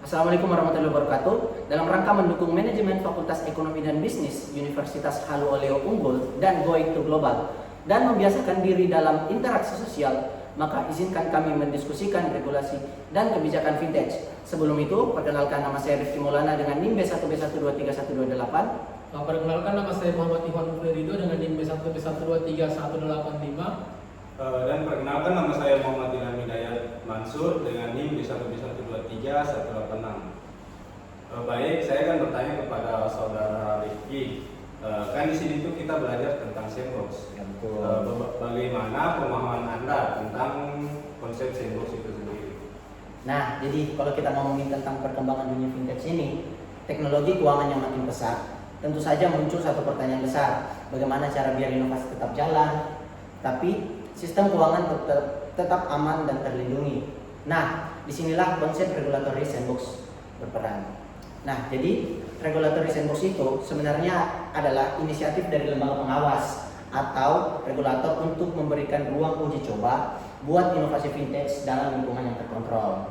Assalamualaikum warahmatullahi wabarakatuh. Dalam rangka mendukung manajemen Fakultas Ekonomi dan Bisnis Universitas Halu Oleo Unggul dan Going to Global dan membiasakan diri dalam interaksi sosial, maka izinkan kami mendiskusikan regulasi dan kebijakan vintage. Sebelum itu, perkenalkan nama saya Rifki Maulana dengan NIM B1B1231128. Perkenalkan, nama saya Muhammad Iwan Florido dengan NIM B1B1231185. Dan perkenalkan, nama saya Muhammad Ilham Hidayat Mansur dengan NIM B1B1231186. Baik, saya akan bertanya kepada saudara Rifki. Kan di sini tuh kita belajar tentang sandbox. Bagaimana pemahaman Anda tentang konsep sandbox itu sendiri? Nah, jadi kalau kita ngomongin tentang perkembangan dunia vintage ini, teknologi keuangan yang makin pesat, tentu saja muncul satu pertanyaan besar. Bagaimana cara biar inovasi tetap jalan, tapi sistem keuangan tetap aman dan terlindungi. Nah, disinilah konsep regulatory sandbox berperan. Nah, jadi regulatory sandbox itu sebenarnya adalah inisiatif dari lembaga pengawas atau regulator untuk memberikan ruang uji coba buat inovasi vintage dalam lingkungan yang terkontrol.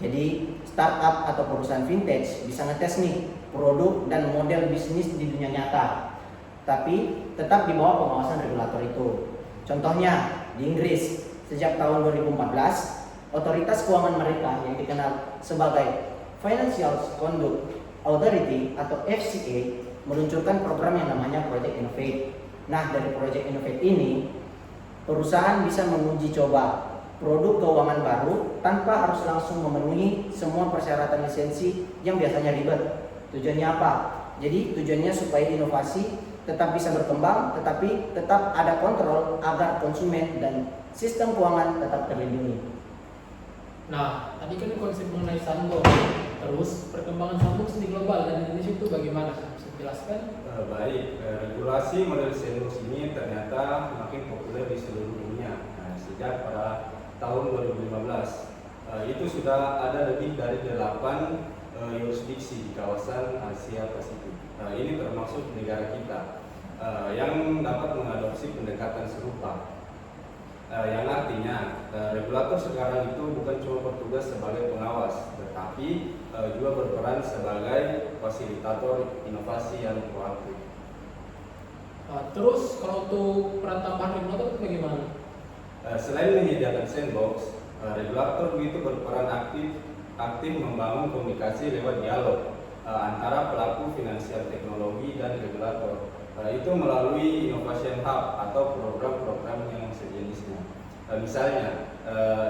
Jadi, startup atau perusahaan vintage bisa ngetes nih produk dan model bisnis di dunia nyata, tapi tetap di bawah pengawasan regulator itu. Contohnya, di Inggris, sejak tahun 2014, otoritas keuangan mereka yang dikenal sebagai Financial Conduct Authority atau FCA meluncurkan program yang namanya Project Innovate. Nah, dari Project Innovate ini, perusahaan bisa menguji coba produk keuangan baru tanpa harus langsung memenuhi semua persyaratan lisensi yang biasanya ribet. Tujuannya apa? Jadi tujuannya supaya inovasi tetap bisa berkembang, tetapi tetap ada kontrol agar konsumen dan sistem keuangan tetap terlindungi. Nah, tadi kan konsep mengenai sandbox. Terus perkembangan sandbox di global dan Indonesia itu bagaimana? Bisa dijelaskan? Baik, regulasi model sandbox ini ternyata makin populer di seluruh dunia. Sejak pada tahun 2015, itu sudah ada lebih dari 8 yurisdiksi di kawasan Asia Pasifik. Ini termasuk negara kita yang dapat mengadopsi pendekatan serupa. Yang artinya regulator sekarang itu bukan cuma bertugas sebagai pengawas, tetapi juga berperan sebagai fasilitator inovasi yang proaktif. Terus kalau untuk peran tambahan regulator itu bagaimana? Selain menyediakan sandbox, regulator itu berperan aktif membangun komunikasi lewat dialog antara pelaku finansial teknologi dan regulator. Itu melalui Innovation Hub atau program-program yang sejenisnya. Misalnya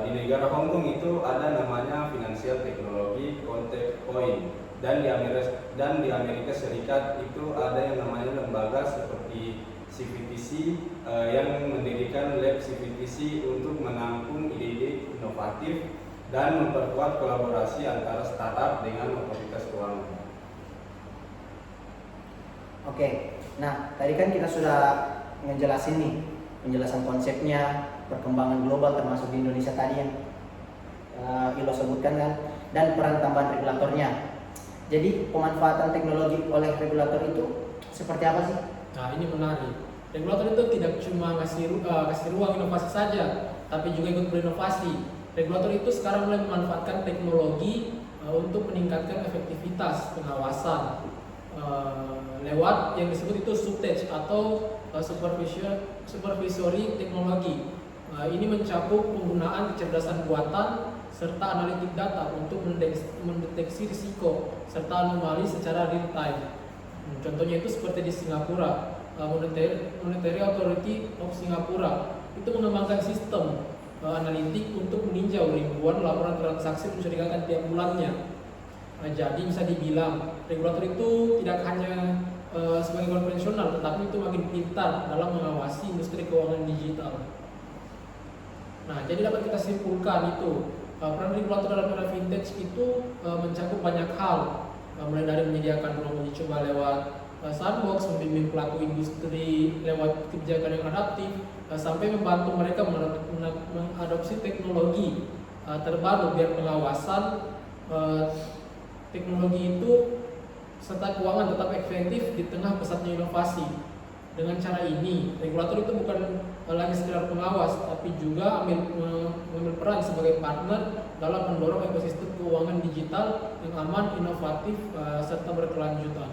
di negara Hong Kong itu ada namanya Financial Technology Contact Point, dan di Amerika Serikat itu ada yang namanya lembaga seperti CVTC yang mendirikan lab CVTC untuk menampung ide-ide inovatif dan memperkuat kolaborasi antara startup dengan otoritas keuangan. Oke, nah tadi kan kita sudah ngejelasin nih penjelasan konsepnya, perkembangan global termasuk di Indonesia tadi yang Ilo sebutkan kan, dan peran tambahan regulatornya. Jadi pemanfaatan teknologi oleh regulator itu seperti apa sih? Nah, ini menarik. Regulator itu tidak cuma kasih ruang inovasi saja, tapi juga ikut berinovasi. Regulator itu sekarang mulai memanfaatkan teknologi untuk meningkatkan efektivitas pengawasan lewat yang disebut itu subtech atau supervisory teknologi. Ini mencakup penggunaan kecerdasan buatan serta analitik data untuk mendeteksi risiko serta anomali secara real time. Contohnya itu seperti di Singapura, Monetary Authority of Singapura itu mengembangkan sistem analitik untuk meninjau ribuan laporan transaksi mencurigakan tiap bulannya. Jadi bisa dibilang regulator itu tidak hanya sebagai konvensional, tetapi itu makin pintar dalam mengawasi industri keuangan digital. Nah, jadi dapat kita simpulkan itu peran regulator dalam era vintage itu mencakup banyak hal, mulai dari menyediakan ruang uji coba lewat sandbox, membimbing pelaku industri lewat kebijakan yang adaptif, sampai membantu mereka mengadopsi teknologi terbaru biar pengawasan teknologi itu serta keuangan tetap efektif di tengah pesatnya inovasi. Dengan cara ini, regulator itu bukan lagi sekedar pengawas, tapi juga mengambil peran sebagai partner dalam mendorong ekosistem keuangan keuangan digital yang aman, inovatif, serta berkelanjutan.